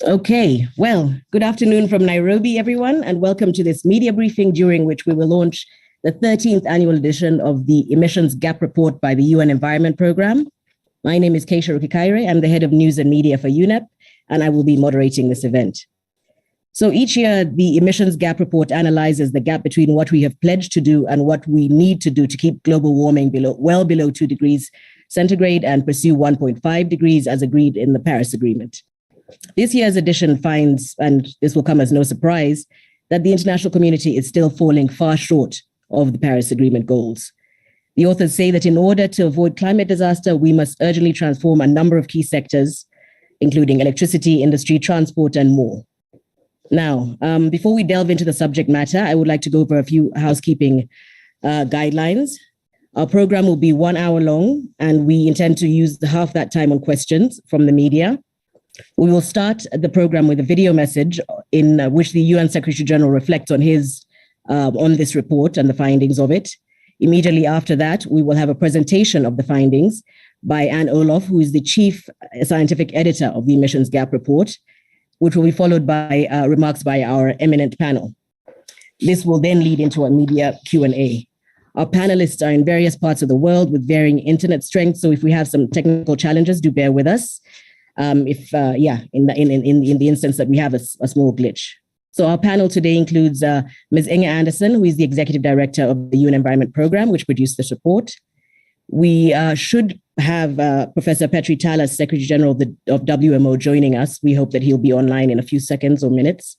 Okay, well, good afternoon from Nairobi, everyone, and welcome to this media briefing during which we will launch the 13th annual edition of the Emissions Gap Report by the UN Environment Programme. My name is Keisha Rukikaire. I'm the head of news and media for UNEP, and I will be moderating this event. So each year, the Emissions Gap Report analyzes the gap between what we have pledged to do and what we need to do to keep global warming well below 2 degrees centigrade and pursue 1.5 degrees as agreed in the Paris Agreement. This year's edition finds, and this will come as no surprise, that the international community is still falling far short of the Paris Agreement goals. The authors say that in order to avoid climate disaster, we must urgently transform a number of key sectors, including electricity, industry, transport, and more. Now, before we delve into the subject matter, I would like to go over a few housekeeping guidelines. Our program will be 1 hour long, and we intend to use half that time on questions from the media. We will start the program with a video message in which the UN Secretary General reflects on on this report and the findings of it. Immediately after that, we will have a presentation of the findings by Anne Olof, who is the Chief Scientific Editor of the Emissions Gap Report, which will be followed by remarks by our eminent panel. This will then lead into a media Q&A. Our panelists are in various parts of the world with varying internet strength, so if we have some technical challenges, do bear with us. In the instance that we have a small glitch. So our panel today includes Ms. Inge Anderson, who is the Executive Director of the UN Environment Programme, which produced this report. We should have Professor Petri Talas, Secretary General of WMO, joining us. We hope that he'll be online in a few seconds or minutes.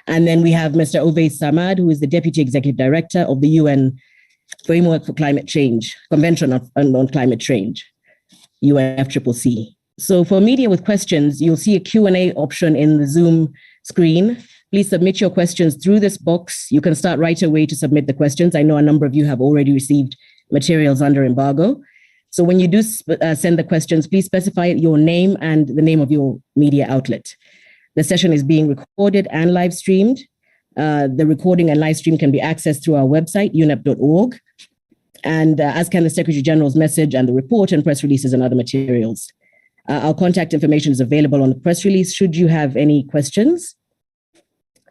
And then we have Mr. Owais Samad, who is the Deputy Executive Director of the UN Framework for Climate Change, Convention on Climate Change, UNFCCC. So for media with questions, you'll see a Q&A option in the Zoom screen. Please submit your questions through this box. You can start right away to submit the questions. I know a number of you have already received materials under embargo. So when you do send the questions, please specify your name and the name of your media outlet. The session is being recorded and live streamed. The recording and live stream can be accessed through our website, unep.org, and as can the Secretary General's message and the report and press releases and other materials. Our contact information is available on the press release should you have any questions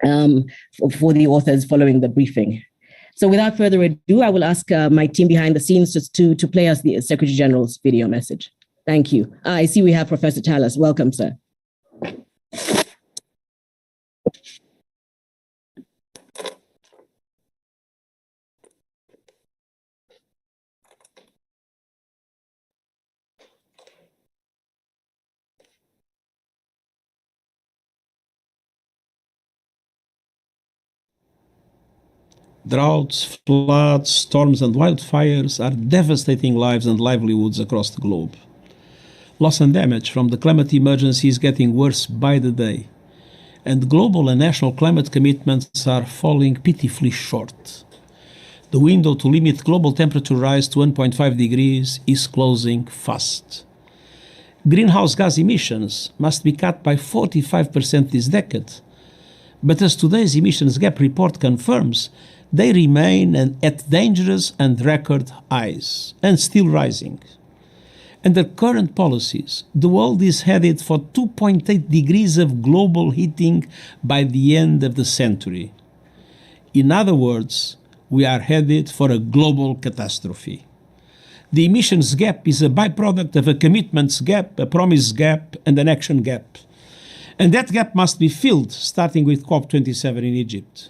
for the authors following the briefing. So without further ado, I will ask my team behind the scenes to play us the Secretary General's video message. Thank you. I see we have Professor Talas. Welcome, sir. Droughts, floods, storms, and wildfires are devastating lives and livelihoods across the globe. Loss and damage from the climate emergency is getting worse by the day, and global and national climate commitments are falling pitifully short. The window to limit global temperature rise to 1.5 degrees is closing fast. Greenhouse gas emissions must be cut by 45% this decade, but as today's emissions gap report confirms, they remain at dangerous and record highs, and still rising. Under current policies, the world is headed for 2.8 degrees of global heating by the end of the century. In other words, we are headed for a global catastrophe. The emissions gap is a byproduct of a commitments gap, a promise gap, and an action gap. And that gap must be filled, starting with COP27 in Egypt.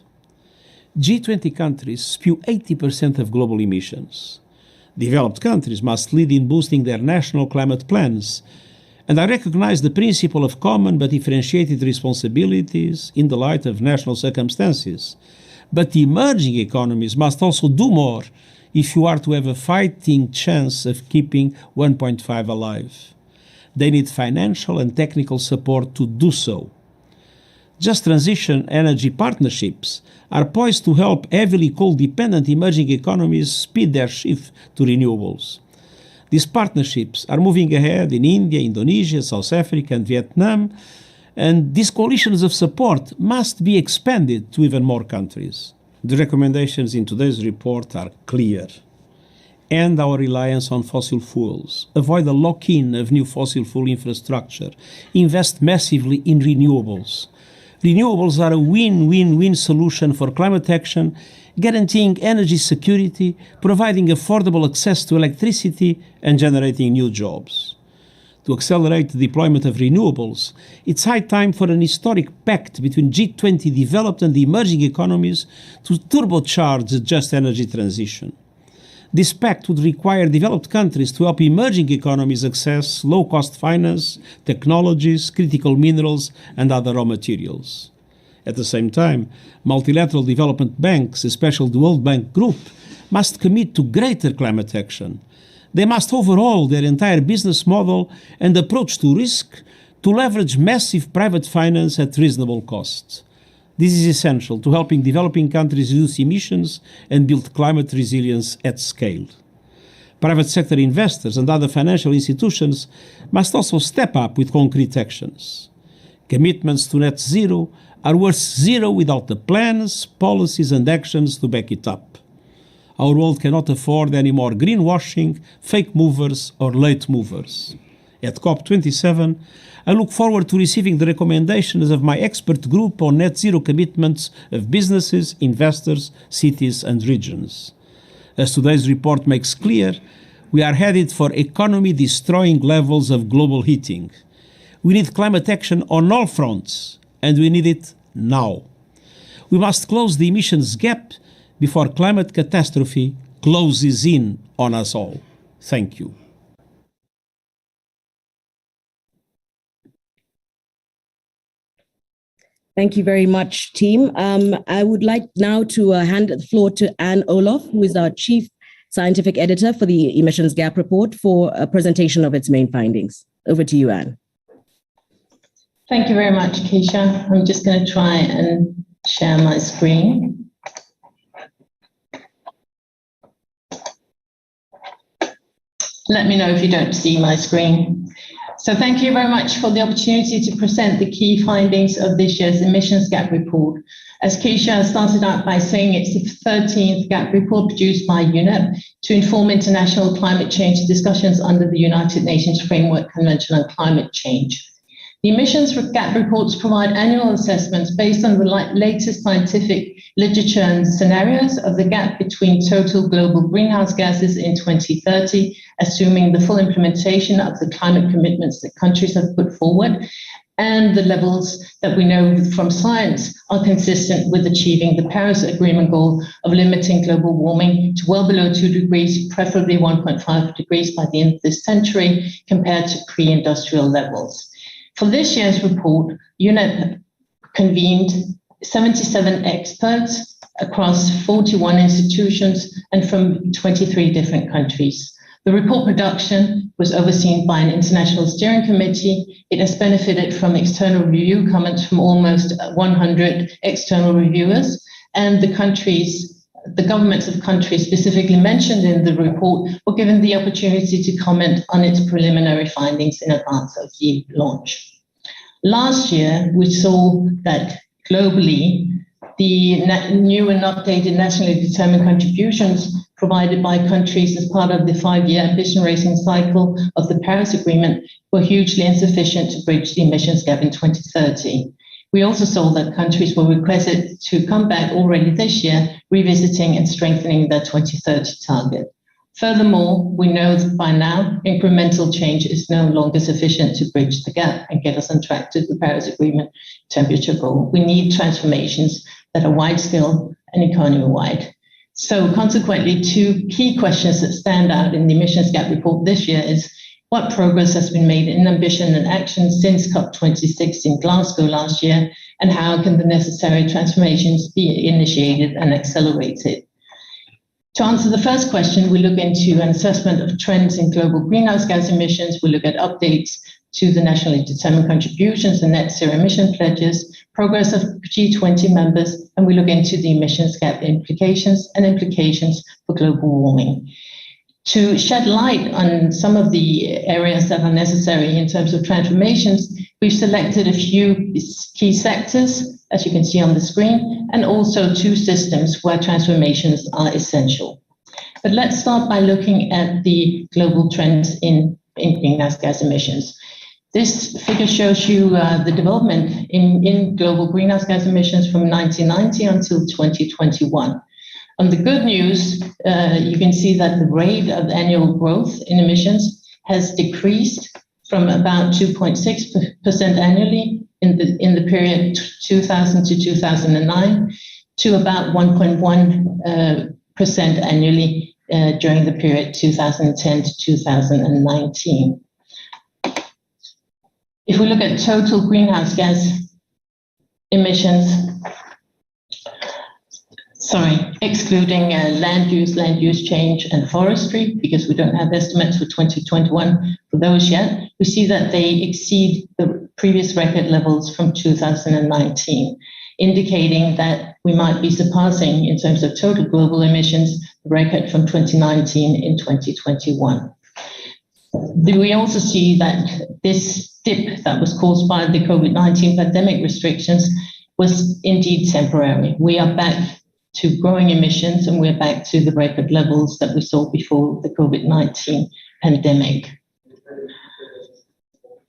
G20 countries spew 80% of global emissions. Developed countries must lead in boosting their national climate plans, and I recognize the principle of common but differentiated responsibilities in the light of national circumstances. But emerging economies must also do more if you are to have a fighting chance of keeping 1.5 alive. They need financial and technical support to do so. Just Transition Energy Partnerships are poised to help heavily coal-dependent emerging economies speed their shift to renewables. These partnerships are moving ahead in India, Indonesia, South Africa, and Vietnam, and these coalitions of support must be expanded to even more countries. The recommendations in today's report are clear. end our reliance on fossil fuels, avoid the lock-in of new fossil fuel infrastructure, invest massively in renewables. Renewables are a win-win-win solution for climate action, guaranteeing energy security, providing affordable access to electricity, and generating new jobs. To accelerate the deployment of renewables, it's high time for an historic pact between G20 developed and the emerging economies to turbocharge the just energy transition. This pact would require developed countries to help emerging economies access low-cost finance, technologies, critical minerals, and other raw materials. At the same time, multilateral development banks, especially the World Bank Group, must commit to greater climate action. They must overhaul their entire business model and approach to risk to leverage massive private finance at reasonable cost. This is essential to helping developing countries reduce emissions and build climate resilience at scale. Private sector investors and other financial institutions must also step up with concrete actions. Commitments to net zero are worth zero without the plans, policies, and actions to back it up. Our world cannot afford any more greenwashing, fake movers, or late movers. At COP27, I look forward to receiving the recommendations of my expert group on net zero commitments of businesses, investors, cities, and regions. As today's report makes clear, we are headed for economy-destroying levels of global heating. We need climate action on all fronts, and we need it now. We must close the emissions gap before climate catastrophe closes in on us all. Thank you. Thank you very much, team. I would like now to hand the floor to Anne Olof, who is our Chief Scientific Editor for the Emissions Gap Report, for a presentation of its main findings. Over to you, Anne. Thank you very much, Keisha. I'm just going to try and share my screen. Let me know if you don't see my screen. So thank you very much for the opportunity to present the key findings of this year's Emissions Gap Report. As Keisha started out by saying, it's the 13th GAP report produced by UNEP to inform international climate change discussions under the United Nations Framework Convention on Climate Change. The Emissions Gap reports provide annual assessments based on the latest scientific literature and scenarios of the gap between total global greenhouse gases in 2030, assuming the full implementation of the climate commitments that countries have put forward, and the levels that we know from science are consistent with achieving the Paris Agreement goal of limiting global warming to well below 2 degrees, preferably 1.5 degrees by the end of this century, compared to pre-industrial levels. For this year's report, UNEP convened 77 experts across 41 institutions and from 23 different countries. The report production was overseen by an international steering committee. It has benefited from external review comments from almost 100 external reviewers, and the governments of countries specifically mentioned in the report were given the opportunity to comment on its preliminary findings in advance of the launch. Last year, we saw that globally, the new and updated nationally determined contributions provided by countries as part of the 5-year ambition raising cycle of the Paris Agreement were hugely insufficient to bridge the emissions gap in 2030. We also saw that countries were requested to come back already this year, revisiting and strengthening their 2030 target. Furthermore, we know that by now, incremental change is no longer sufficient to bridge the gap and get us on track to the Paris Agreement temperature goal. We need transformations that are wide-scale and economy-wide. So consequently, 2 key questions that stand out in the Emissions Gap Report this year is what progress has been made in ambition and action since COP26 in Glasgow last year, and how can the necessary transformations be initiated and accelerated? To answer the first question, we look into an assessment of trends in global greenhouse gas emissions. We look at updates to the nationally determined contributions and net zero emission pledges, progress of G20 members, and we look into the emissions gap implications and implications for global warming. To shed light on some of the areas that are necessary in terms of transformations, we've selected a few key sectors, as you can see on the screen, and also 2 systems where transformations are essential. But let's start by looking at the global trends in greenhouse gas emissions. This figure shows you the development in global greenhouse gas emissions from 1990 until 2021. On the good news, you can see that the rate of annual growth in emissions has decreased from about 2.6% annually in the period 2000 to 2009 to about 1.1% annually during the period 2010 to 2019. If we look at total greenhouse gas emissions, excluding land use change and forestry, because we don't have estimates for 2021 for those yet, we see that they exceed the previous record levels from 2019, indicating that we might be surpassing, in terms of total global emissions, the record from 2019 in 2021. We also see that this dip that was caused by the COVID-19 pandemic restrictions was indeed temporary. We are back to growing emissions, and we're back to the record levels that we saw before the COVID-19 pandemic.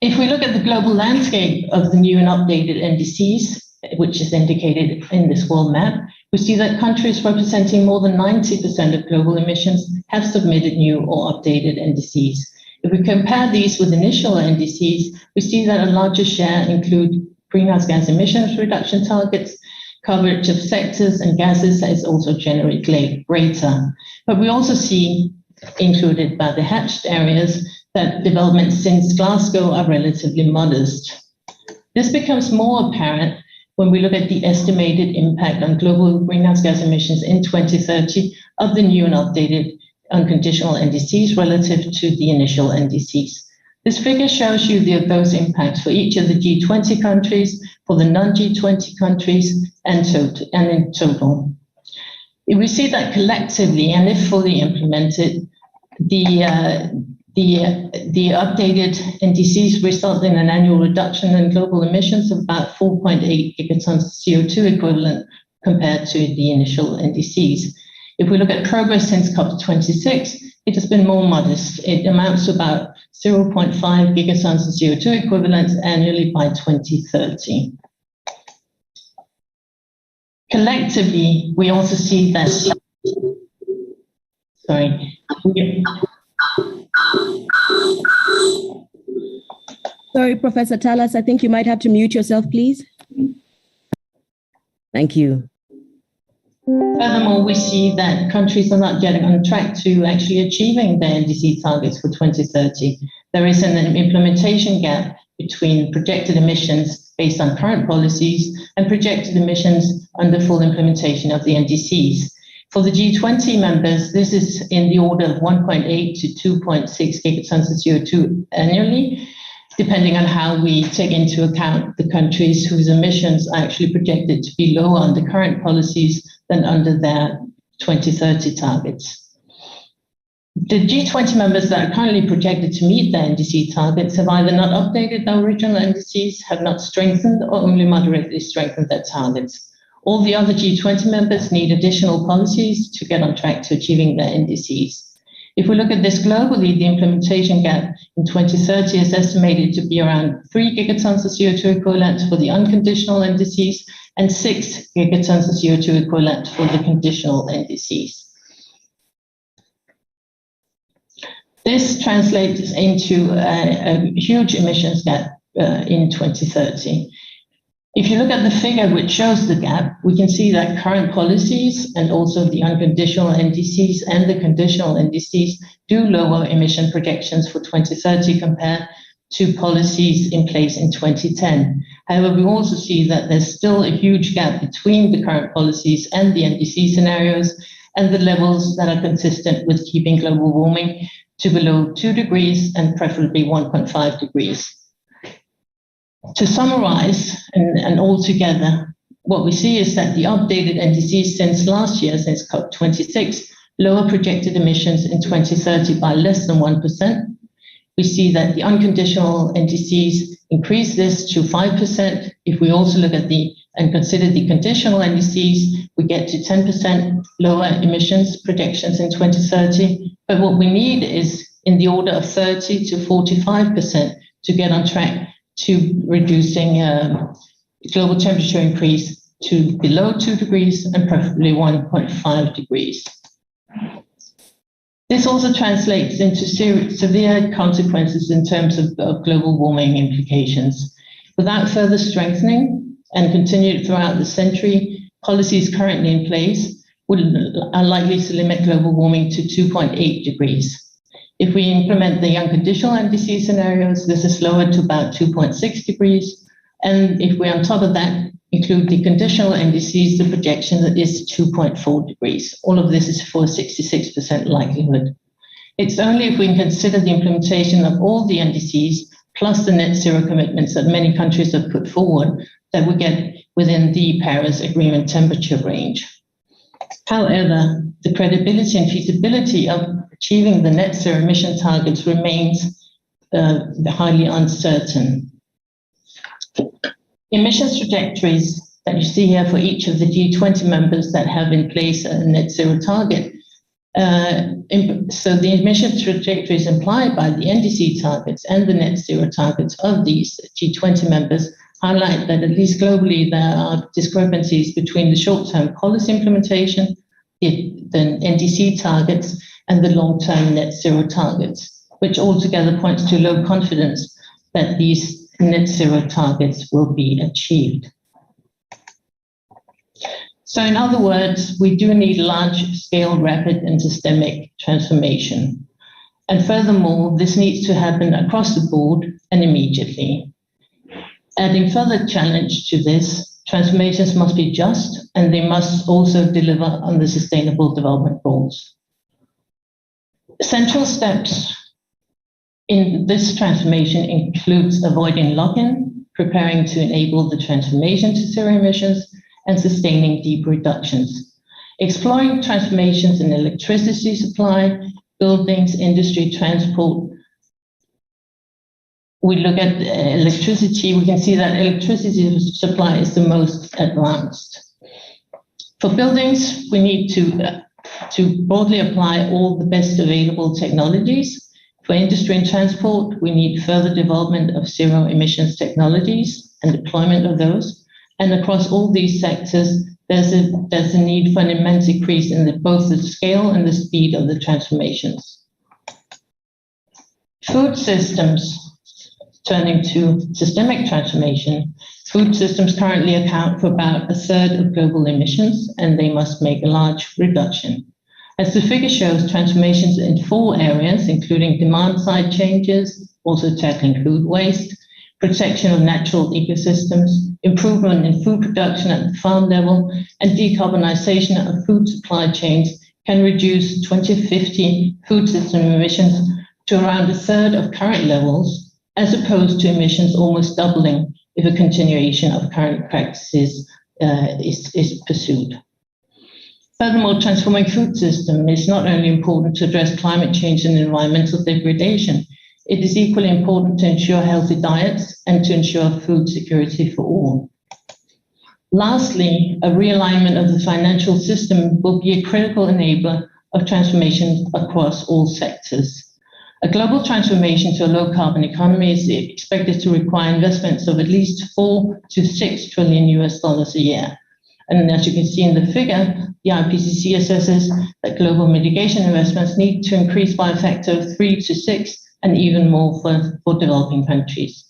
If we look at the global landscape of the new and updated NDCs, which is indicated in this world map, we see that countries representing more than 90% of global emissions have submitted new or updated NDCs. If we compare these with initial NDCs, we see that a larger share include greenhouse gas emissions reduction targets. Coverage of sectors and gases is also generally greater. But we also see, included by the hatched areas, that developments since Glasgow are relatively modest. This becomes more apparent when we look at the estimated impact on global greenhouse gas emissions in 2030 of the new and updated unconditional NDCs relative to the initial NDCs. This figure shows you those impacts for each of the G20 countries, for the non-G20 countries, and in total. If we see that collectively, and if fully implemented, the updated NDCs result in an annual reduction in global emissions of about 4.8 gigatons of CO2 equivalent compared to the initial NDCs. If we look at progress since COP26, it has been more modest. It amounts to about 0.5 gigatons of CO2 equivalents annually by 2030. Collectively, we also see that, Sorry, Professor Thallas, I think you might have to mute yourself, please. Thank you. Furthermore, we see that countries are not getting on track to actually achieving their NDC targets for 2030. There is an implementation gap between projected emissions based on current policies and projected emissions under full implementation of the NDCs. For the G20 members, this is in the order of 1.8 to 2.6 gigatons of CO2 annually, depending on how we take into account the countries whose emissions are actually projected to be lower under current policies than under their 2030 targets. The G20 members that are currently projected to meet their NDC targets have either not updated their original NDCs, have not strengthened, or only moderately strengthened their targets. All the other G20 members need additional policies to get on track to achieving their NDCs. If we look at this globally, the implementation gap in 2030 is estimated to be around 3 gigatons of CO2 equivalent for the unconditional NDCs and 6 gigatons of CO2 equivalent for the conditional NDCs. This translates into a huge emissions gap in 2030. If you look at the figure which shows the gap, we can see that current policies and also the unconditional NDCs and the conditional NDCs do lower emission projections for 2030 compared to policies in place in 2010. However, we also see that there's still a huge gap between the current policies and the NDC scenarios and the levels that are consistent with keeping global warming to below 2 degrees and preferably 1.5 degrees. To summarize and all together, what we see is that the updated NDCs since last year, since COP26, lower projected emissions in 2030 by less than 1%. We see that the unconditional NDCs increase this to 5%. If we also look at and consider the conditional NDCs, we get to 10% lower emissions projections in 2030. But what we need is in the order of 30 to 45% to get on track to reducing global temperature increase to below 2 degrees and preferably 1.5 degrees. This also translates into severe consequences in terms of global warming implications. Without further strengthening and continued throughout the century, policies currently in place are likely to limit global warming to 2.8 degrees. If we implement the unconditional NDC scenarios, this is lowered to about 2.6 degrees. And if we, on top of that, include the conditional NDCs, the projection is 2.4 degrees. All of this is for 66% likelihood. It's only if we consider the implementation of all the NDCs plus the net zero commitments that many countries have put forward that we get within the Paris Agreement temperature range. However, the credibility and feasibility of achieving the net zero emission targets remains highly uncertain. Emissions trajectories that you see here for each of the G20 members that have in place a net zero target. So the emission trajectories implied by the NDC targets and the net zero targets of these G20 members highlight that at least globally there are discrepancies between the short-term policy implementation, the NDC targets, and the long-term net zero targets, which altogether points to low confidence that these net zero targets will be achieved. So in other words, we do need large-scale, rapid and systemic transformation. And furthermore, this needs to happen across the board and immediately. Adding further challenge to this, transformations must be just and they must also deliver on the Sustainable Development Goals. Central steps in this transformation includes avoiding lock-in, preparing to enable the transformation to zero emissions, and sustaining deep reductions. Exploring transformations in electricity supply, buildings, industry, transport. We look at electricity, we can see that electricity supply is the most advanced. For buildings, we need to broadly apply all the best available technologies. For industry and transport, we need further development of zero emissions technologies and deployment of those. And across all these sectors, there's a need for an immense increase in both the scale and the speed of the transformations. Food systems, turning to systemic transformation, food systems currently account for about a third of global emissions, and they must make a large reduction. As the figure shows, transformations in 4 areas, including demand-side changes, also tackling food waste, protection of natural ecosystems, improvement in food production at the farm level, and decarbonization of food supply chains can reduce 2050 food system emissions to around a third of current levels, as opposed to emissions almost doubling if a continuation of current practices is pursued. Furthermore, transforming food system is not only important to address climate change and environmental degradation, it is equally important to ensure healthy diets and to ensure food security for all. Lastly, a realignment of the financial system will be a critical enabler of transformation across all sectors. A global transformation to a low-carbon economy is expected to require investments of at least $4 to $6 trillion a year. And as you can see in the figure, the IPCC assesses that global mitigation investments need to increase by a factor of 3 to 6 and even more for developing countries.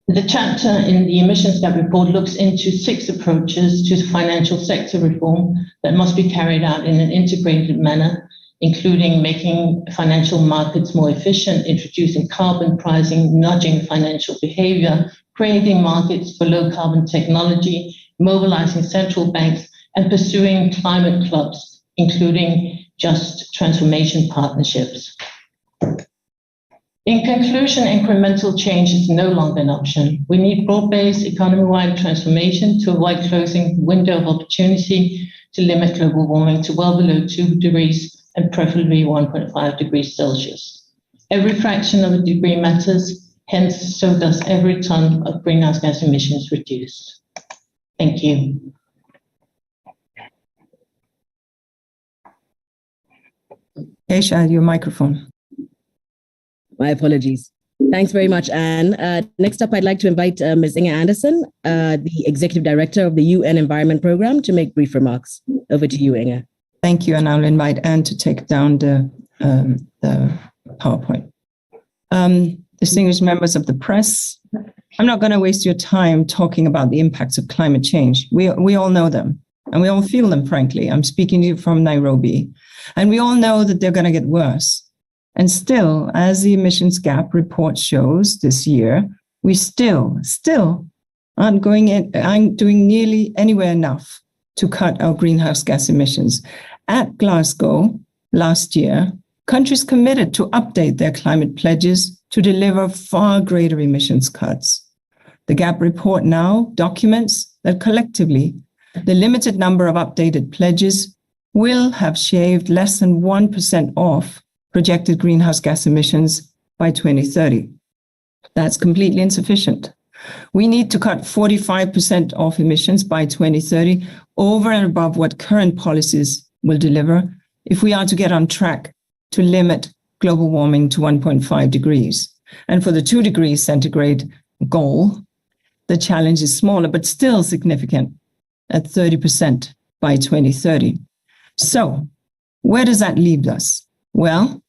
The chapter in the Emissions Gap Report looks into 6 approaches to financial sector reform that must be carried out in an integrated manner, including making financial markets more efficient, introducing carbon pricing, nudging financial behavior, creating markets for low carbon technology, mobilizing central banks, and pursuing climate clubs, including just transformation partnerships. In conclusion, incremental change is no longer an option. We need broad-based economy-wide transformation to avoid closing the window of opportunity to limit global warming to well below 2 degrees and preferably 1.5 degrees Celsius. Every fraction of a degree matters, hence so does every ton of greenhouse gas emissions reduced. Thank you. Keisha, your microphone. My apologies. Thanks very much, Anne. Next up, I'd like to invite Ms. Inger Andersen, the Executive Director of the UN Environment Programme, to make brief remarks. Over to you, Inger. Thank you, and I'll invite Anne to take down the PowerPoint. Distinguished members of the press, I'm not going to waste your time talking about the impacts of climate change. We all know them, and we all feel them, frankly. I'm speaking to you from Nairobi, and we all know that they're going to get worse. And still, as the emissions gap report shows this year, we still aren't doing nearly anywhere enough to cut our greenhouse gas emissions. At Glasgow last year, countries committed to update their climate pledges to deliver far greater emissions cuts. The GAP report now documents that collectively, the limited number of updated pledges will have shaved less than 1% off projected greenhouse gas emissions by 2030. That's completely insufficient. We need to cut 45% off emissions by 2030, over and above what current policies will deliver, if we are to get on track to limit global warming to 1.5 degrees. And for the 2 degrees centigrade goal, the challenge is smaller, but still significant at 30% by 2030. So where does that leave us? Well,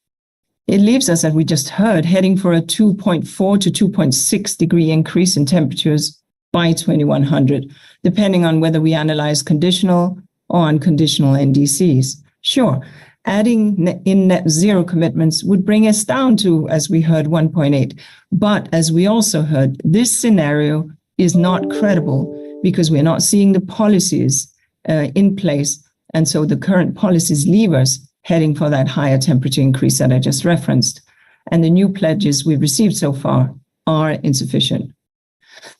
it leaves us, as we just heard, heading for a 2.4 to 2.6 degree increase in temperatures by 2100, depending on whether we analyze conditional or unconditional NDCs. Sure, adding in net zero commitments would bring us down to, as we heard, 1.8. But as we also heard, this scenario is not credible because we're not seeing the policies in place. And so the current policies leave us heading for that higher temperature increase that I just referenced. And the new pledges we've received so far are insufficient.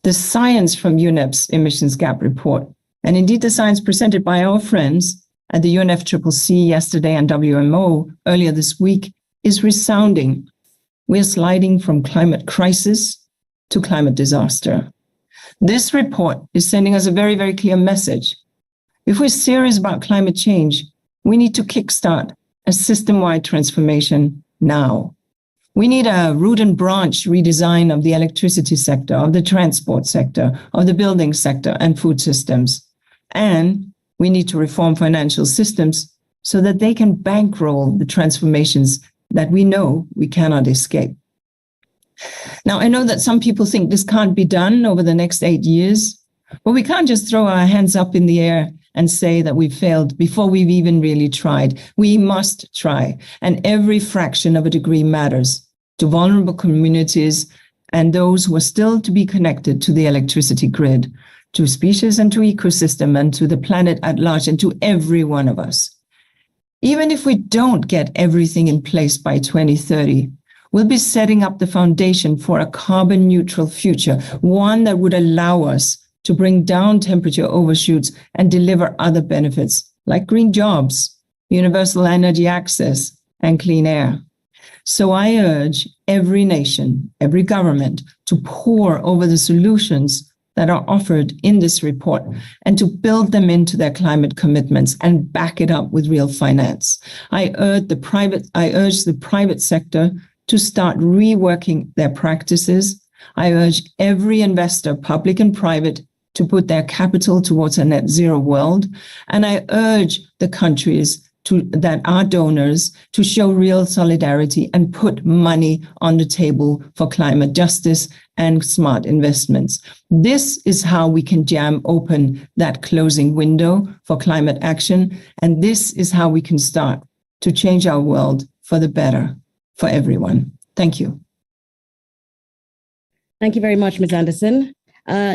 The science from UNEP's emissions gap report, and indeed the science presented by our friends at the UNFCCC yesterday and WMO earlier this week, is resounding. We're sliding from climate crisis to climate disaster. This report is sending us a very, very clear message. If we're serious about climate change, we need to kickstart a system-wide transformation now. We need a root and branch redesign of the electricity sector, of the transport sector, of the building sector and food systems. And we need to reform financial systems so that they can bankroll the transformations that we know we cannot escape. Now, I know that some people think this can't be done over the next 8 years, but we can't just throw our hands up in the air and say that we've failed before we've even really tried. We must try, and every fraction of a degree matters to vulnerable communities and those who are still to be connected to the electricity grid, to species and to ecosystem and to the planet at large and to every one of us. Even if we don't get everything in place by 2030, we'll be setting up the foundation for a carbon neutral future, one that would allow us to bring down temperature overshoots and deliver other benefits like green jobs, universal energy access, and clean air. So I urge every nation, every government to pore over the solutions that are offered in this report and to build them into their climate commitments and back it up with real finance. I urge the private sector to start reworking their practices. I urge every investor, public and private, to put their capital towards a net zero world. And I urge the countries that are donors to show real solidarity and put money on the table for climate justice and smart investments. This is how we can jam open that closing window for climate action. And this is how we can start to change our world for the better for everyone. Thank you. Thank you very much, Ms. Andersen.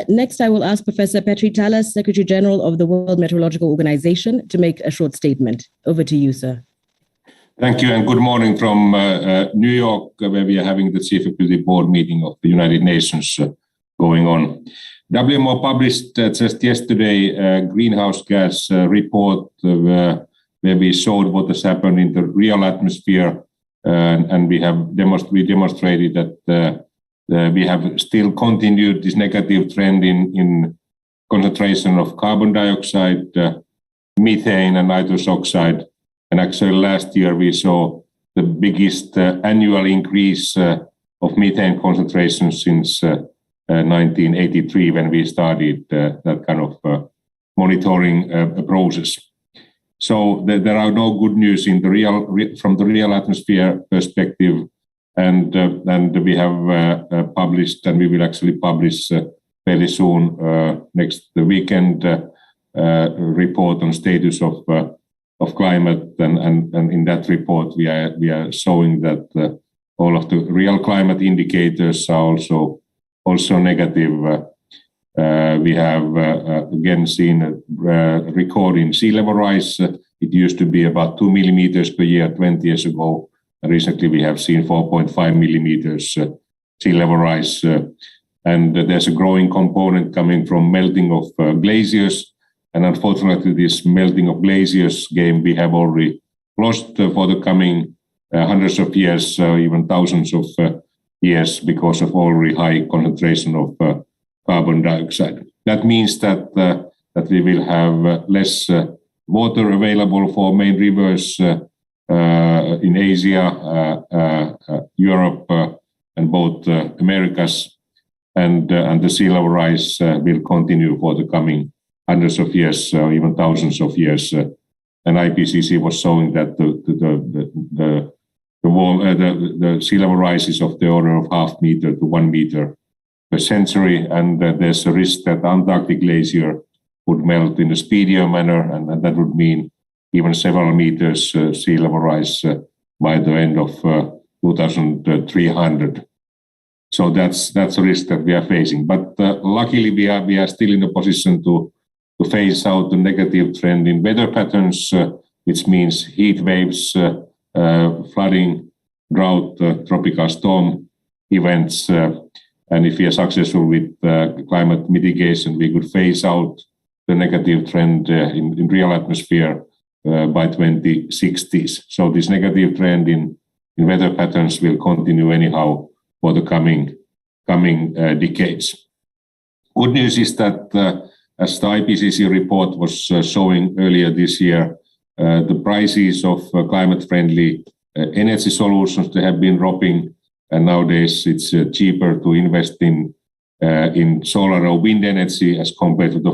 Next, I will ask Professor Petri Talas, Secretary General of the World Meteorological Organization, to make a short statement. Over to you, sir. Thank you, and good morning from New York, where we are having the Chief Executive Board meeting of the United Nations going on. WMO published just yesterday a greenhouse gas report where we showed what has happened in the real atmosphere, and we demonstrated that we have still continued this negative trend in concentration of carbon dioxide, methane, and nitrous oxide. And actually last year we saw the biggest annual increase of methane concentration since 1983 when we started that kind of monitoring process. So there are no good news in the from the real atmosphere perspective, and we have published, and we will actually publish fairly soon next weekend report on status of climate, and in that report we are showing that all of the real climate indicators are also negative. We have again seen a record in sea level rise. It used to be about 2 millimeters per year 20 years ago. Recently, we have seen 4.5 millimeters sea level rise. And there's a growing component coming from melting of glaciers. And unfortunately, this melting of glaciers game we have already lost for the coming hundreds of years, even thousands of years, because of already high concentration of carbon dioxide. That means that we will have less water available for main rivers in Asia, Europe, and both Americas, and the sea level rise will continue for the coming hundreds of years, even thousands of years. And IPCC was showing that the sea level rise is of the order of 0.5 meter to 1 meter per century, and there's a risk that Antarctic glacier would melt in a speedier manner, and that would mean even several meters sea level rise by the end of 2300. So that's a risk that we are facing. But luckily, we are still in a position to phase out the negative trend in weather patterns, which means heat waves, flooding, drought, tropical storm events. And if we are successful with climate mitigation, we could phase out the negative trend in real atmosphere by 2060s. So this negative trend in weather patterns will continue anyhow for the coming decades. Good news is that as the IPCC report was showing earlier this year, the prices of climate-friendly energy solutions, they have been dropping, and nowadays it's cheaper to invest in solar or wind energy as compared to the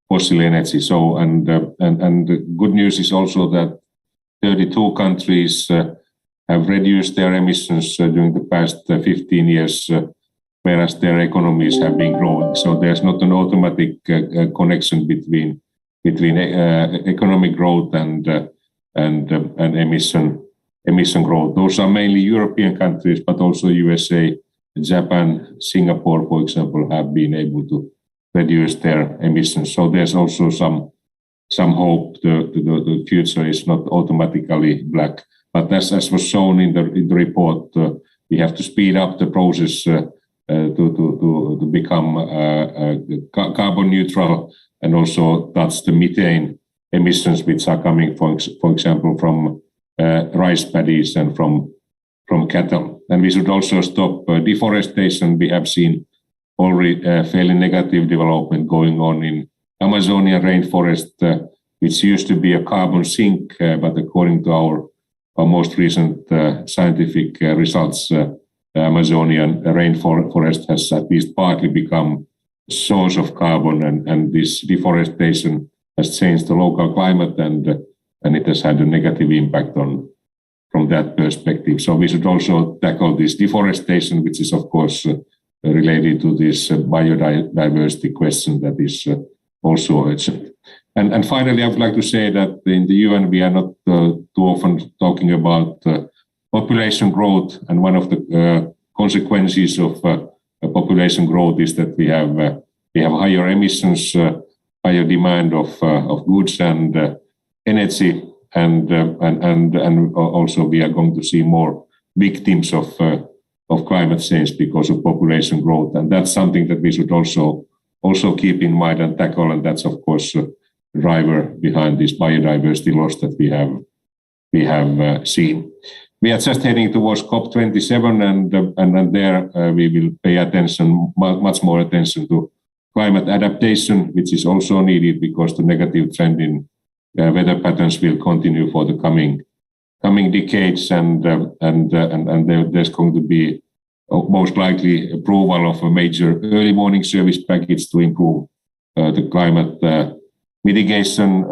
fossil energy. So, and the good news is also that 32 countries have reduced their emissions during the past 15 years, whereas their economies have been growing. So there's not an automatic connection between economic growth and emission growth. Those are mainly European countries, but also USA, Japan, Singapore, for example, have been able to reduce their emissions. So there's also some hope. The future is not automatically black. But as was shown in the report, we have to speed up the process to become carbon neutral, and also touch the methane emissions which are coming, for example, from rice paddies and from cattle. And we should also stop deforestation. We have seen already fairly negative development going on in Amazonian rainforest, which used to be a carbon sink, but according to our most recent scientific results, Amazonian rainforest has at least partly become a source of carbon, and this deforestation has changed the local climate, and it has had a negative impact from that perspective. So we should also tackle this deforestation, which is of course related to this biodiversity question that is also urgent. And finally, I would like to say that in the UN, we are not too often talking about population growth. And one of the consequences of population growth is that we have higher emissions, higher demand of goods and energy, and also we are going to see more victims of climate change because of population growth. And that's something that we should also keep in mind and tackle. And that's of course driver behind this biodiversity loss that we have seen. We are just heading towards COP27, and there we will pay much more attention to climate adaptation, which is also needed because the negative trend in weather patterns will continue for the coming coming decades, and there's going to be most likely approval of a major early warning service package to improve the climate mitigation,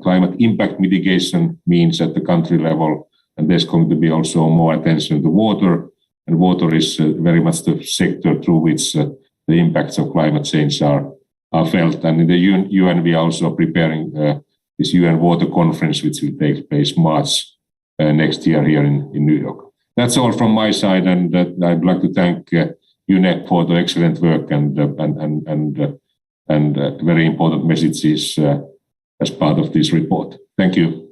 climate impact mitigation means at the country level. And there's going to be also more attention to water. And water is very much the sector through which the impacts of climate change are felt. And in the UN, we are also preparing this UN Water Conference, which will take place March next year here in New York. That's all from my side, and I'd like to thank UNEP for the excellent work and very important messages as part of this report. Thank you.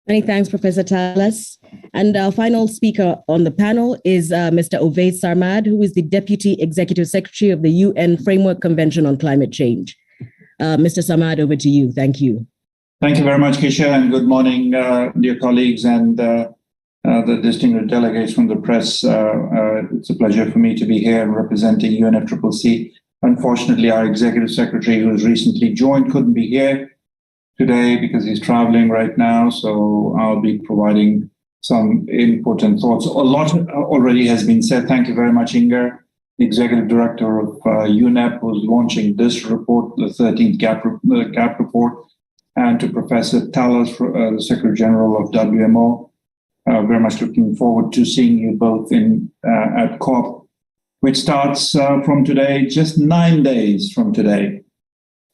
Many thanks, Professor Talas. And our final speaker on the panel is Mr. Ovais Sarmad, who is the Deputy Executive Secretary of the UN Framework Convention on Climate Change. Mr. Sarmad, over to you. Thank you. Thank you very much, Keisha, and good morning, dear colleagues and the distinguished delegates from the press. It's a pleasure for me to be here representing UNFCCC. Unfortunately, our Executive Secretary, who has recently joined, couldn't be here today because he's traveling right now, so I'll be providing some input and thoughts. A lot already has been said. Thank you very much, Inger, the Executive Director of UNEP, who's launching this report, the 13th GAP report, and to Professor Talas, the Secretary General of WMO. Very much looking forward to seeing you both at COP, which starts from today, just 9 days from today.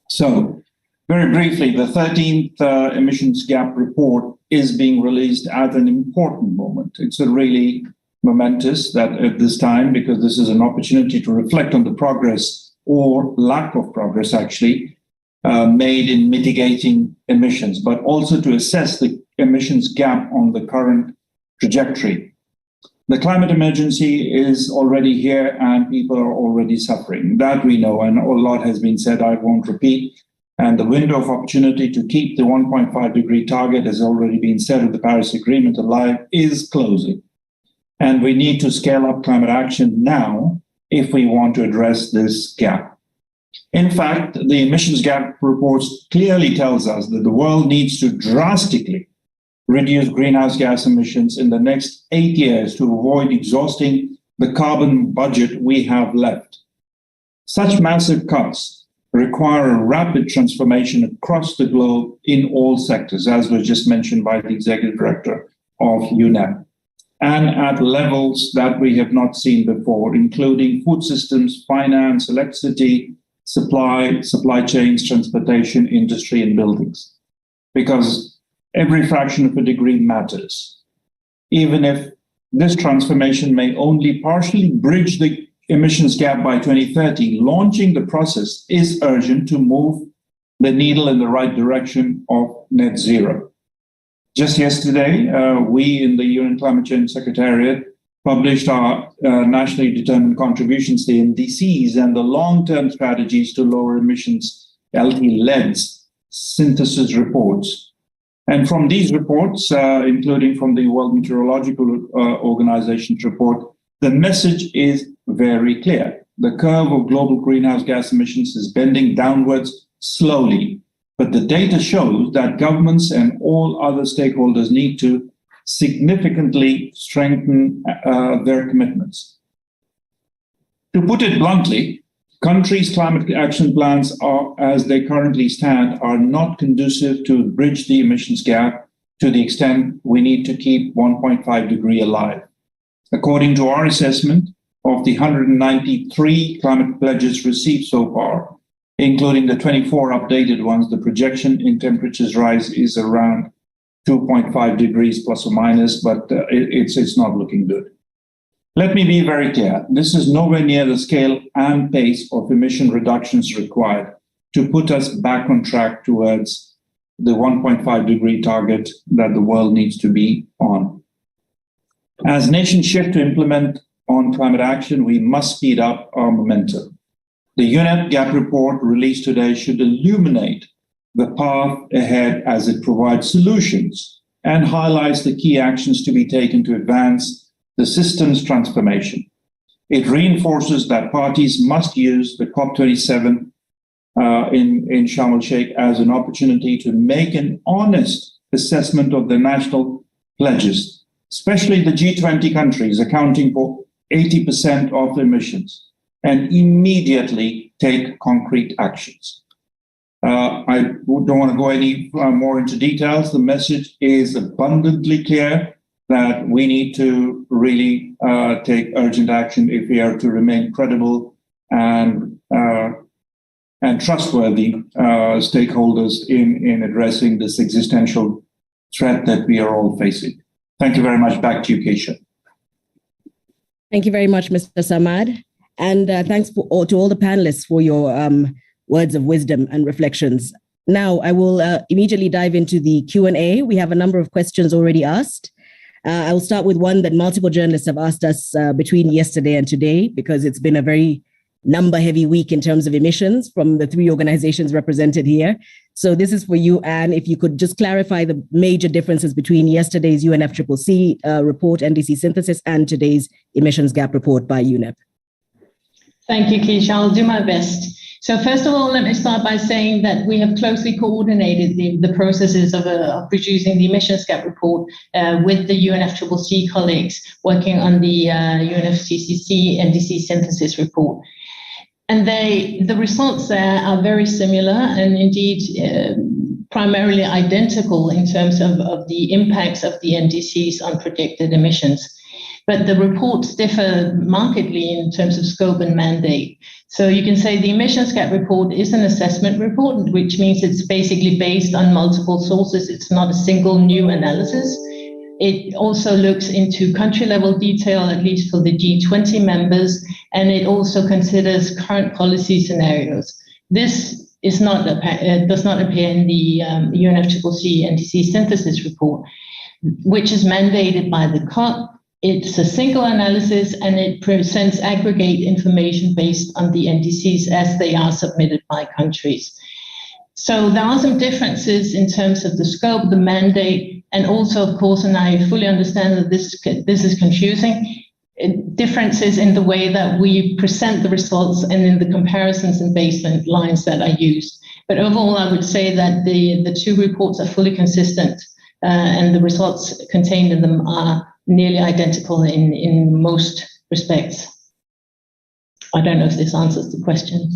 So, very briefly, the 13th Emissions Gap Report is being released at an important moment. It's a really momentous that at this time, because this is an opportunity to reflect on the progress or lack of progress, actually, made in mitigating emissions, but also to assess the emissions gap on the current trajectory. The climate emergency is already here and people are already suffering. That we know, and a lot has been said, I won't repeat. And the window of opportunity to keep the 1.5 degree target, has already been said, of the Paris Agreement alive, is closing. And we need to scale up climate action now if we want to address this gap. In fact, the emissions gap report clearly tells us that the world needs to drastically reduce greenhouse gas emissions in the next 8 years to avoid exhausting the carbon budget we have left. Such massive cuts require a rapid transformation across the globe in all sectors, as was just mentioned by the Executive Director of UNEP, and at levels that we have not seen before, including food systems, finance, electricity, supply chains, transportation, industry, and buildings. Because every fraction of a degree matters. Even if this transformation may only partially bridge the emissions gap by 2030, launching the process is urgent to move the needle in the right direction of net zero. Just yesterday, we in the UN Climate Change Secretariat published our nationally determined contributions, the NDCs, and the long-term strategies to lower emissions, LT-LEDs, synthesis reports. And from these reports, including from the World Meteorological Organization's report, the message is very clear. The curve of global greenhouse gas emissions is bending downwards slowly, but the data shows that governments and all other stakeholders need to significantly strengthen their commitments. To put it bluntly, countries' climate action plans are, as they currently stand, are not conducive to bridge the emissions gap to the extent we need to keep 1.5 degree alive. According to our assessment of the 193 climate pledges received so far, including the 24 updated ones, the projection in temperatures rise is around 2.5 degrees plus or minus, but it's not looking good. Let me be very clear. This is nowhere near the scale and pace of emission reductions required to put us back on track towards the 1.5 degree target that the world needs to be on. As nations shift to implement on climate action, we must speed up our momentum. The UNEP Gap Report released today should illuminate the path ahead as it provides solutions and highlights the key actions to be taken to advance the system's transformation. It reinforces that parties must use the COP27 in Sharm el-Sheikh as an opportunity to make an honest assessment of the national pledges, especially the G20 countries accounting for 80% of emissions, and immediately take concrete actions. I don't want to go any more into details. The message is abundantly clear that we need to really take urgent action if we are to remain credible and trustworthy stakeholders in addressing this existential threat that we are all facing. Thank you very much. Back to you, Keisha. Thank you very much, Mr. Samad. And thanks to all the panelists for your words of wisdom and reflections. Now, I will immediately dive into the Q&A. We have a number of questions already asked. I will start with one that multiple journalists have asked us between yesterday and today, because it's been a very number-heavy week in terms of emissions from the three organizations represented here. So this is for you, Anne. If you could just clarify the major differences between yesterday's UNFCCC report, NDC synthesis, and today's emissions gap report by UNEP. Thank you, Keisha. I'll do my best. So first of all, let me start by saying that we have closely coordinated the processes of producing the emissions gap report with the UNFCCC colleagues working on the UNFCCC NDC synthesis report. And the results there are very similar and indeed primarily identical in terms of the impacts of the NDCs on predicted emissions. But the reports differ markedly in terms of scope and mandate. So you can say the emissions gap report is an assessment report, which means it's basically based on multiple sources. It's not a single new analysis. It also looks into country level detail, at least for the G20 members, and it also considers current policy scenarios. This is not does not appear in the UNFCCC NDC synthesis report, which is mandated by the COP. It's a single analysis and it presents aggregate information based on the NDCs as they are submitted by countries. So there are some differences in terms of the scope, the mandate, and also, of course, and I fully understand that this is confusing, differences in the way that we present the results and in the comparisons and baselines that are used. But overall, I would say that the two reports are fully consistent and the results contained in them are nearly identical in most respects. I don't know if this answers the question.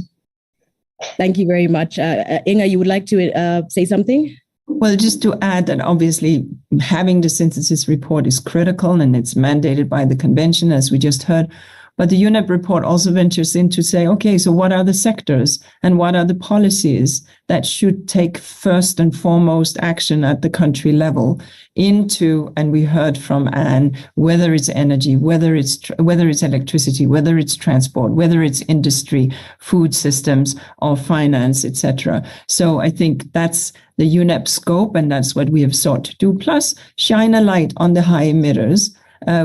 Thank you very much. Inga, you would like to say something? Well, just to add that obviously having the synthesis report is critical and it's mandated by the convention, as we just heard. But the UNEP report also ventures in to say, okay, so what are the sectors and what are the policies that should take first and foremost action at the country level into, and we heard from Anne, whether it's energy, whether it's electricity, whether it's transport, whether it's industry, food systems, or finance, etc. So I think that's the UNEP scope, and that's what we have sought to do. Plus, shine a light on the high emitters,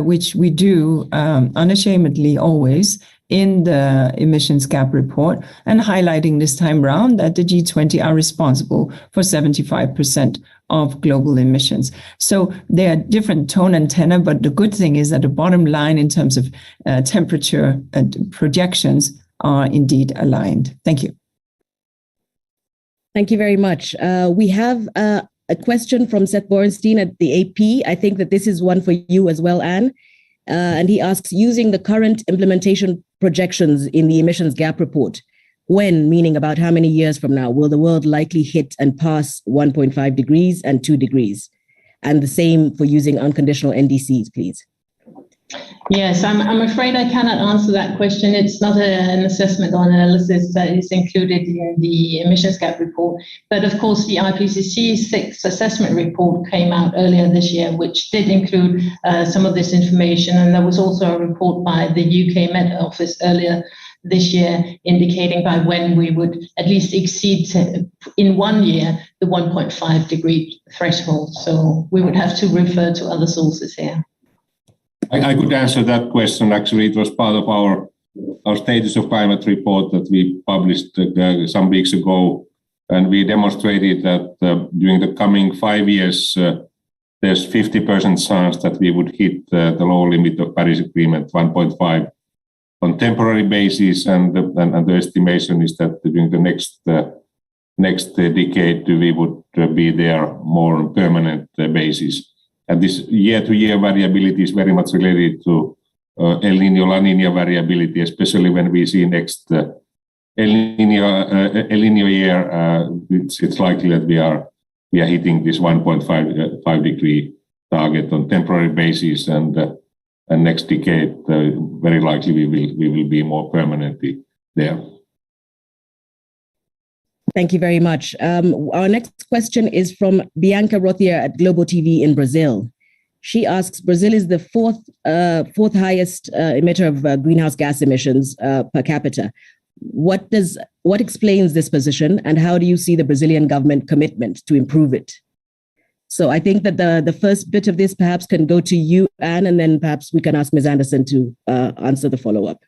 which we do unashamedly always in the emissions gap report, and highlighting this time around that the G20 are responsible for 75% of global emissions. So they are different tone and tenor, but the good thing is that the bottom line in terms of temperature projections are indeed aligned. Thank you. Thank you very much. We have a question from Seth Borenstein at the AP. I think that this is one for you as well, Anne. And he asks, using the current implementation projections in the emissions gap report, when, meaning about how many years from now, will the world likely hit and pass 1.5 degrees and 2 degrees? And the same for using unconditional NDCs, please. Yes, I'm afraid I cannot answer that question. It's not an assessment or analysis that is included in the emissions gap report. But of course, the IPCC 6th assessment report came out earlier this year, which did include some of this information. And there was also a report by the UK Met Office earlier this year indicating by when we would at least exceed in 1 year the 1.5 degree threshold. So we would have to refer to other sources here. I could answer that question. Actually, it was part of our status of climate report that we published some weeks ago, and we demonstrated that during the coming 5 years, there's 50% chance that we would hit the lower limit of Paris Agreement, 1.5, on temporary basis, and the estimation is that during the next next decade we would be there more on permanent basis. And this year-to-year variability is very much related to El Niño, La Niña variability, especially when we see next El Niño year. It's likely that we are hitting this 1.5 degree target on temporary basis, and next decade very likely we will be more permanently there. Thank you very much. Our next question is from Bianca Rothier at Globo TV in Brazil. She asks, Brazil is the fourth highest emitter of greenhouse gas emissions per capita. What explains this position, and how do you see the Brazilian government commitment to improve it? So I think that the first bit of this perhaps can go to you, Anne, and then perhaps we can ask Ms. Anderson to answer the follow-up.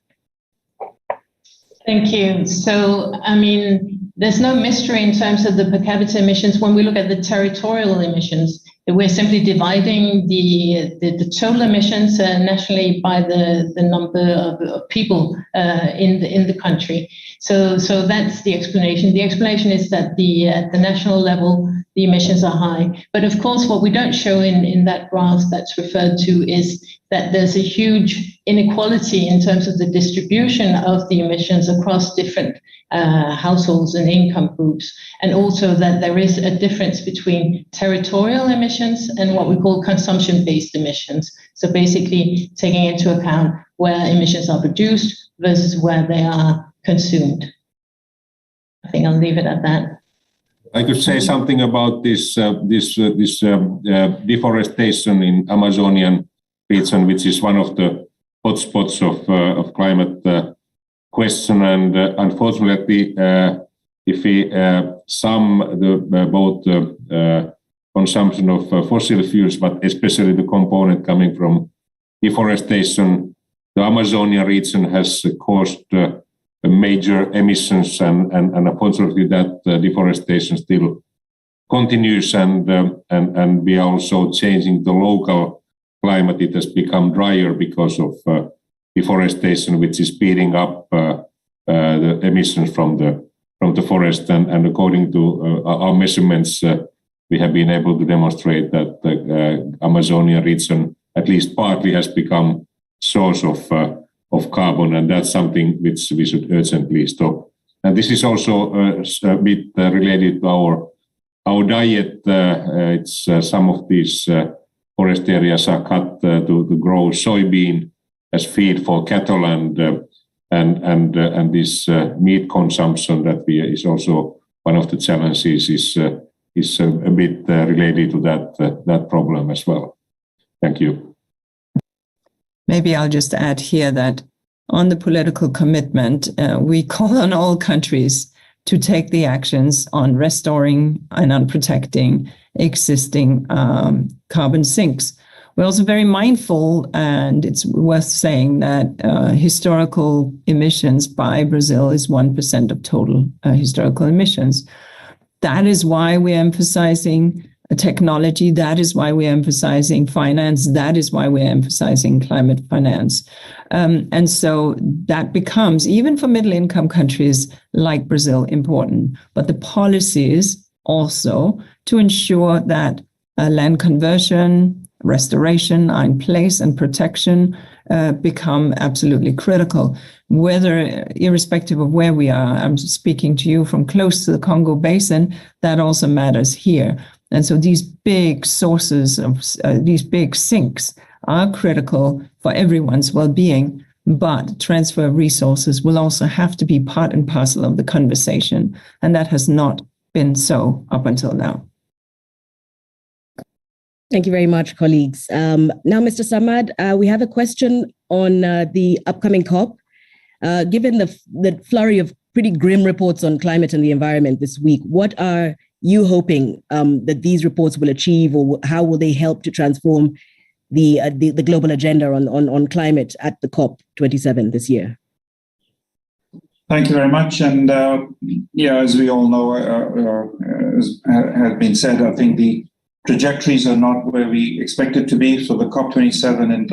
Thank you. So, I mean, there's no mystery in terms of the per capita emissions. When we look at the territorial emissions, we're simply dividing the total emissions nationally by the number of people in the country. So that's the explanation. The explanation is that at the national level, the emissions are high. But of course, what we don't show in that graph that's referred to is that there's a huge inequality in terms of the distribution of the emissions across different households and income groups, and also that there is a difference between territorial emissions and what we call consumption-based emissions. So basically taking into account where emissions are produced versus where they are consumed. I think I'll leave it at that. I could say something about this deforestation in Amazonian region, which is one of the hotspots of climate question. And unfortunately, if we sum both consumption of fossil fuels, but especially the component coming from deforestation, the Amazonian region has caused major emissions, and unfortunately that deforestation still continues, and we are also changing the local climate. It has become drier because of deforestation, which is speeding up the emissions from the forest. And according to our measurements, we have been able to demonstrate that the Amazonian region, at least partly, has become source of carbon, and that's something which we should urgently stop. And this is also a bit related to our diet. It's some of these forest areas are cut to grow soybean as feed for cattle, and this meat consumption that is also one of the challenges is a bit related to that problem as well. Thank you. Maybe I'll just add here that on the political commitment, we call on all countries to take the actions on restoring and on protecting existing carbon sinks. We're also very mindful, and it's worth saying that historical emissions by Brazil is 1% of total historical emissions. That is why we're emphasizing technology. That is why we're emphasizing finance. That is why we're emphasizing climate finance. And so that becomes, even for middle-income countries like Brazil, important. But the policies also to ensure that land conversion, restoration are in place, and protection become absolutely critical, whether irrespective of where we are. I'm speaking to you from close to the Congo Basin. That also matters here. And so these big sources of these big sinks are critical for everyone's well-being, but transfer of resources will also have to be part and parcel of the conversation. And that has not been so up until now. Thank you very much, colleagues. Now, Mr. Samad, we have a question on the upcoming COP. Given the flurry of pretty grim reports on climate and the environment this week, what are you hoping that these reports will achieve, or how will they help to transform the global agenda on climate at the COP27 this year? Thank you very much. And as we all know, as has been said, I think the trajectories are not where we expect it to be. So the COP27 in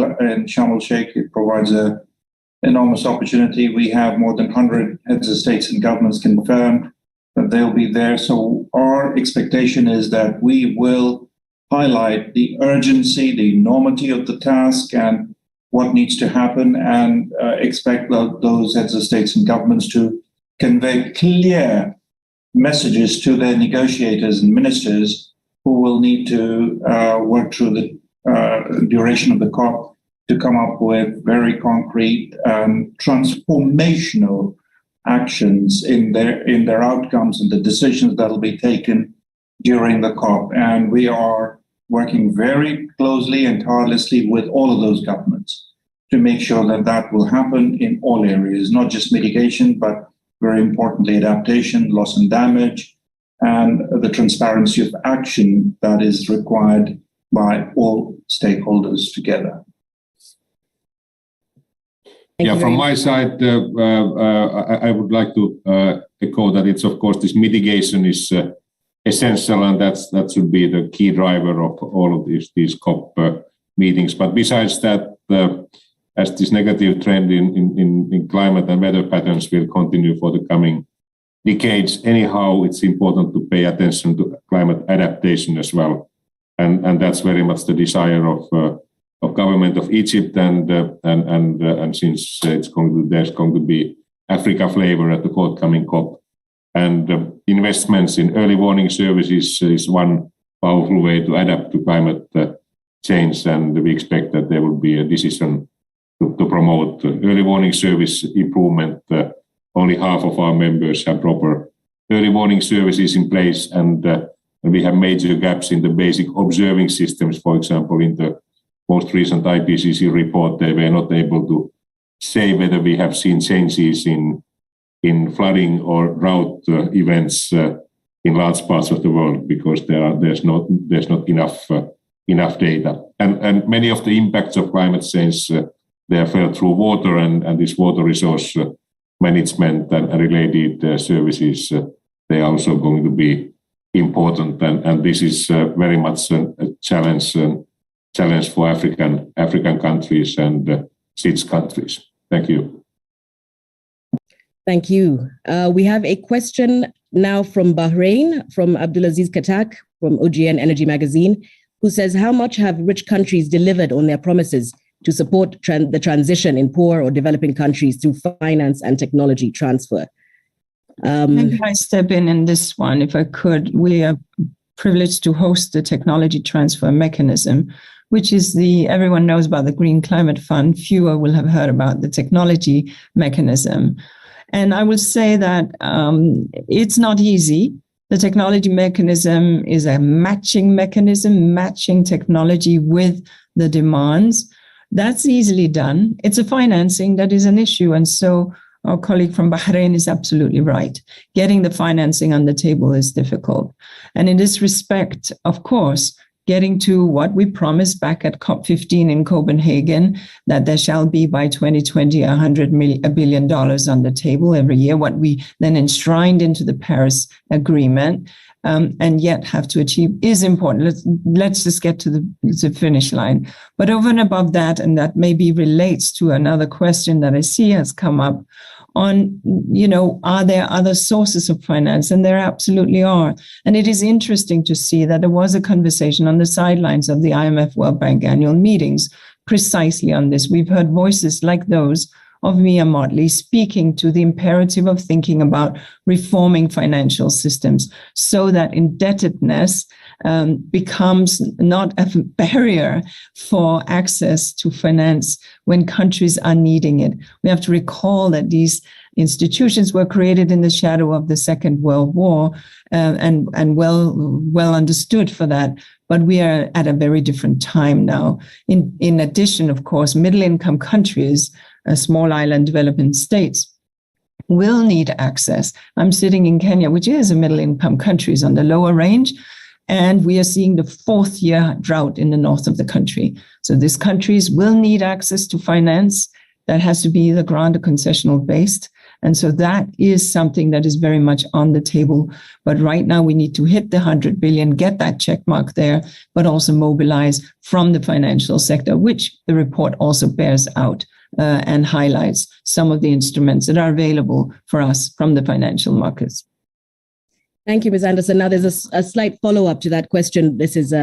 Sharm el-Sheikh, it provides an enormous opportunity. We have more than 100 heads of states and governments confirmed. that they'll be there. So our expectation is that we will highlight the urgency, the enormity of the task, and what needs to happen, and expect those heads of states and governments to convey clear messages to their negotiators and ministers who will need to work through the duration of the COP to come up with very concrete and transformational actions in their outcomes and the decisions that will be taken during the COP. And we are working very closely and tirelessly with all of those governments to make sure that that will happen in all areas, not just mitigation, but very importantly, adaptation, loss and damage, and the transparency of action that is required by all stakeholders together. Yeah, from my side, I would like to echo that it's, of course, this mitigation is essential, and that should be the key driver of all of these COP meetings. But besides that, as this negative trend in climate and weather patterns will continue for the coming decades, anyhow, it's important to pay attention to climate adaptation as well, and that's very much the desire of government of Egypt, and since there's going to be Africa flavor at the forthcoming COP, and investments in early warning services is one powerful way to adapt to climate change, and we expect that there will be a decision to promote early warning service improvement. Only half of our members have proper early warning services in place, and we have major gaps in the basic observing systems. For example, in the most recent IPCC report, they were not able to say whether we have seen changes in flooding or drought events in large parts of the world, because there's not enough data, and many of the impacts of climate change they are felt through water, and this water resource management and related services, they are also going to be important, and this is very much a challenge for African countries and SIDS countries. Thank you. Thank you. We have a question now from Bahrain, from Abdulaziz Katak from OGN Energy Magazine, who says, how much have rich countries delivered on their promises to support the transition in poor or developing countries through finance and technology transfer? Maybe I step in this one, if I could. We are privileged to host the technology transfer mechanism, which is everyone knows about the Green Climate Fund. Fewer will have heard about the technology mechanism. And I will say that it's not easy. The technology mechanism is a matching mechanism, matching technology with the demands. That's easily done. It's a financing that is an issue. And so our colleague from Bahrain is absolutely right. Getting the financing on the table is difficult. And in this respect, of course, getting to what we promised back at COP15 in Copenhagen, that there shall be by 2020 $100 billion on the table every year, what we then enshrined into the Paris Agreement, and yet have to achieve, is important. Let's just get to the finish line. But over and above that, and that maybe relates to another question that I see has come up on, are there other sources of finance? And there absolutely are. And it is interesting to see that there was a conversation on the sidelines of the IMF World Bank annual meetings precisely on this. We've heard voices like those of Mia Mottley speaking to the imperative of thinking about reforming financial systems so that indebtedness becomes not a barrier for access to finance when countries are needing it. We have to recall that these institutions were created in the shadow of the Second World War, and well understood for that. But we are at a very different time now. In addition, of course, middle-income countries, small island developing states, will need access. I'm sitting in Kenya, which is a middle-income country, is on the lower range, and we are seeing the fourth year drought in the north of the country. So these countries will need access to finance. That has to be either grant or concessional based. And so that is something that is very much on the table. But right now we need to hit the 100 billion, get that check mark there, but also mobilize from the financial sector, which the report also bears out and highlights some of the instruments that are available for us from the financial markets. Thank you, Ms. Anderson. Now, there's a slight follow-up to that question. This is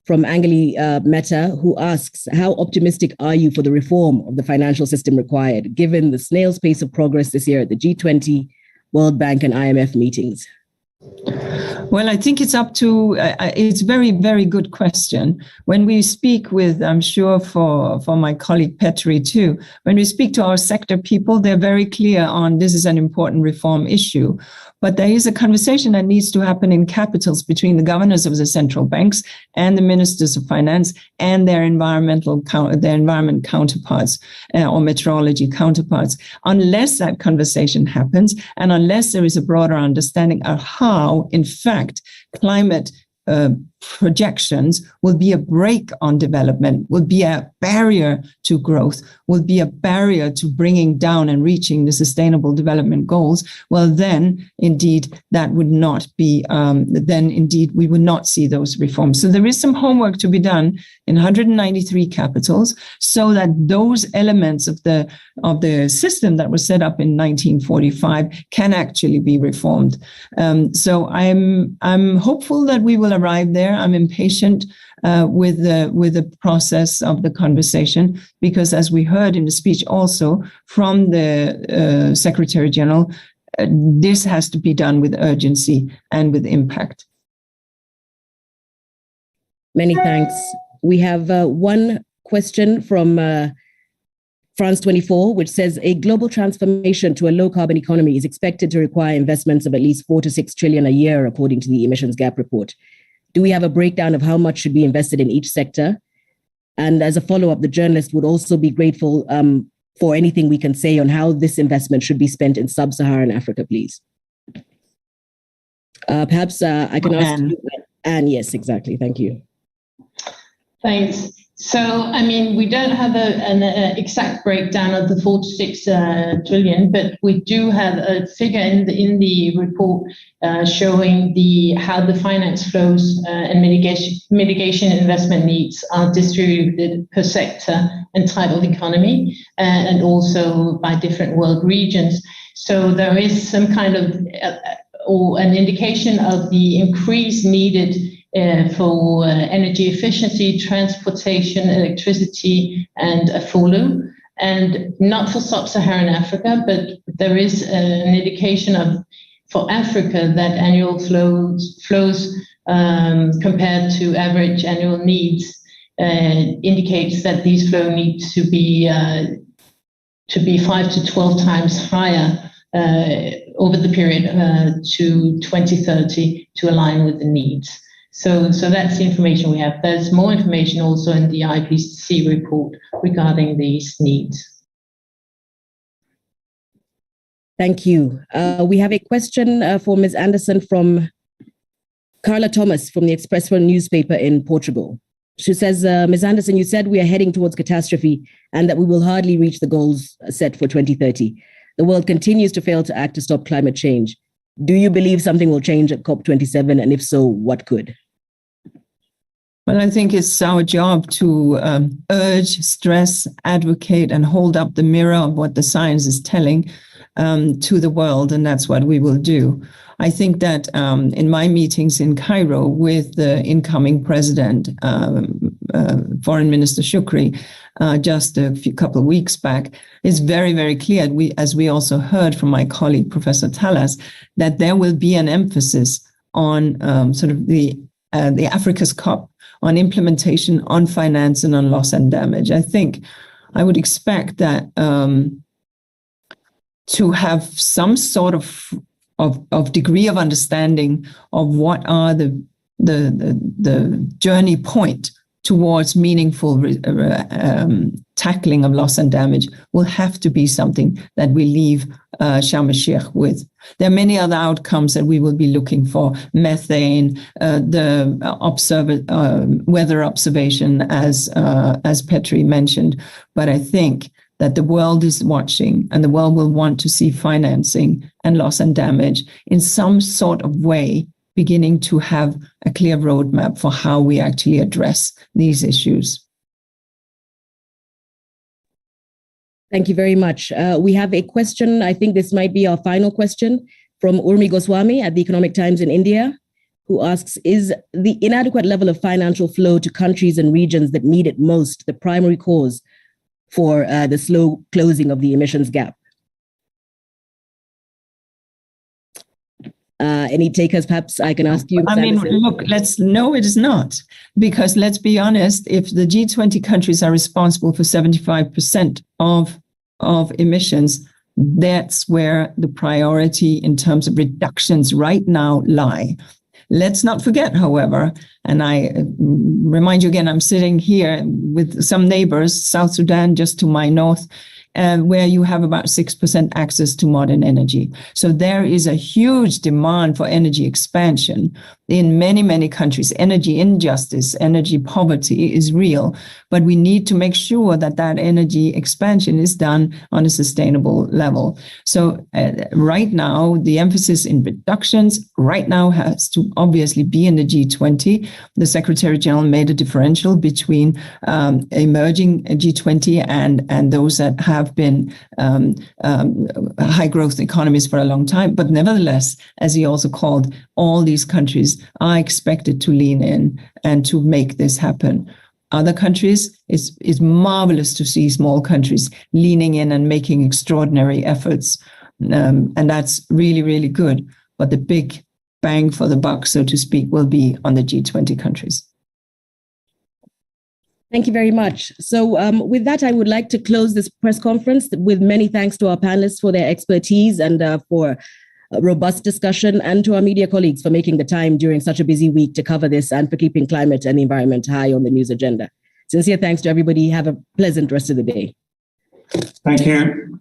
from Angeli Mehta, who asks, how optimistic are you for the reform of the financial system required, given the snail's pace of progress this year at the G20, World Bank, and IMF meetings? Well, I think it's up to, it's a very, very good question. When we speak with, I'm sure for my colleague Petri too, when we speak to our sector people, they're very clear on this is an important reform issue. But there is a conversation that needs to happen in capitals between the governors of the central banks and the ministers of finance and their environment counterparts or meteorology counterparts. Unless that conversation happens and unless there is a broader understanding of how, in fact, climate projections will be a brake on development, will be a barrier to growth, will be a barrier to bringing down and reaching the sustainable development goals, well, then indeed that would not be, then indeed we would not see those reforms. So there is some homework to be done in 193 capitals so that those elements of the system that was set up in 1945 can actually be reformed. So I'm hopeful that we will arrive there. I'm impatient with the process of the conversation, because as we heard in the speech also from the Secretary General, this has to be done with urgency and with impact. Many thanks. We have one question from France 24, which says a global transformation to a low carbon economy is expected to require investments of at least 4 to 6 trillion a year, according to the emissions gap report. Do we have a breakdown of how much should be invested in each sector? And as a follow-up, the journalist would also be grateful for anything we can say on how this investment should be spent in sub-Saharan Africa, please. Perhaps I can ask you, Anne. Yes, exactly. Thank you. Thanks. So, I mean, we don't have an exact breakdown of the 4 to 6 trillion, but we do have a figure in the report showing how the finance flows and mitigation investment needs are distributed per sector and type of economy, and also by different world regions. So there is some kind of or an indication of the increase needed for energy efficiency, transportation, electricity, and FOLU, and not for sub-Saharan Africa, but there is an indication for Africa that annual flows compared to average annual needs indicates that these flows need to be 5 to 12 times higher over the period to 2030 to align with the needs. So that's the information we have. There's more information also in the IPCC report regarding these needs. Thank you. We have a question for Ms. Anderson from Carla Thomas from the Expresso newspaper in Portugal. She says, Ms. Anderson, you said we are heading towards catastrophe and that we will hardly reach the goals set for 2030. The world continues to fail to act to stop climate change. Do you believe something will change at COP27? And if so, what could? Well, I think it's our job to urge, stress, advocate, and hold up the mirror of what the science is telling to the world, and that's what we will do. I think that in my meetings in Cairo with the incoming president, Foreign Minister Shukri, just a couple of weeks back, it's very, very clear, as we also heard from my colleague, Professor Talas, that there will be an emphasis on sort of the Africa's COP, on implementation, on finance, and on loss and damage. I think I would expect that to have some sort of degree of understanding of what are the journey point towards meaningful tackling of loss and damage will have to be something that we leave Sharm el-Sheikh with. There are many other outcomes that we will be looking for: methane, the weather observation, as Petri mentioned. But I think that the world is watching, and the world will want to see financing and loss and damage in some sort of way, beginning to have a clear roadmap for how we actually address these issues. Thank you very much. We have a question. I think this might be our final question from Urmi Goswami at the Economic Times in India, who asks, is the inadequate level of financial flow to countries and regions that need it most the primary cause for the slow closing of the emissions gap? Any takers? Perhaps I can ask you. I mean, look, no, it is not. Because let's be honest, if the G20 countries are responsible for 75% of emissions, that's where the priority in terms of reductions right now lie. Let's not forget, however, and I remind you again, I'm sitting here with some neighbors, South Sudan just to my north, where you have about 6% access to modern energy. So there is a huge demand for energy expansion in many, many countries. Energy injustice, energy poverty is real, but we need to make sure that that energy expansion is done on a sustainable level. So right now, the emphasis in reductions right now has to obviously be in the G20. The Secretary General made a differential between emerging G20 and those that have been high growth economies for a long time. But nevertheless, as he also called, all these countries are expected to lean in and to make this happen. Other countries, it's marvelous to see small countries leaning in and making extraordinary efforts. And that's really, really good. But the big bang for the buck, so to speak, will be on the G20 countries. Thank you very much. So with that, I would like to close this press conference with many thanks to our panelists for their expertise and for a robust discussion, and to our media colleagues for making the time during such a busy week to cover this and for keeping climate and the environment high on the news agenda. Sincere thanks to everybody. Have a pleasant rest of the day. Thank you.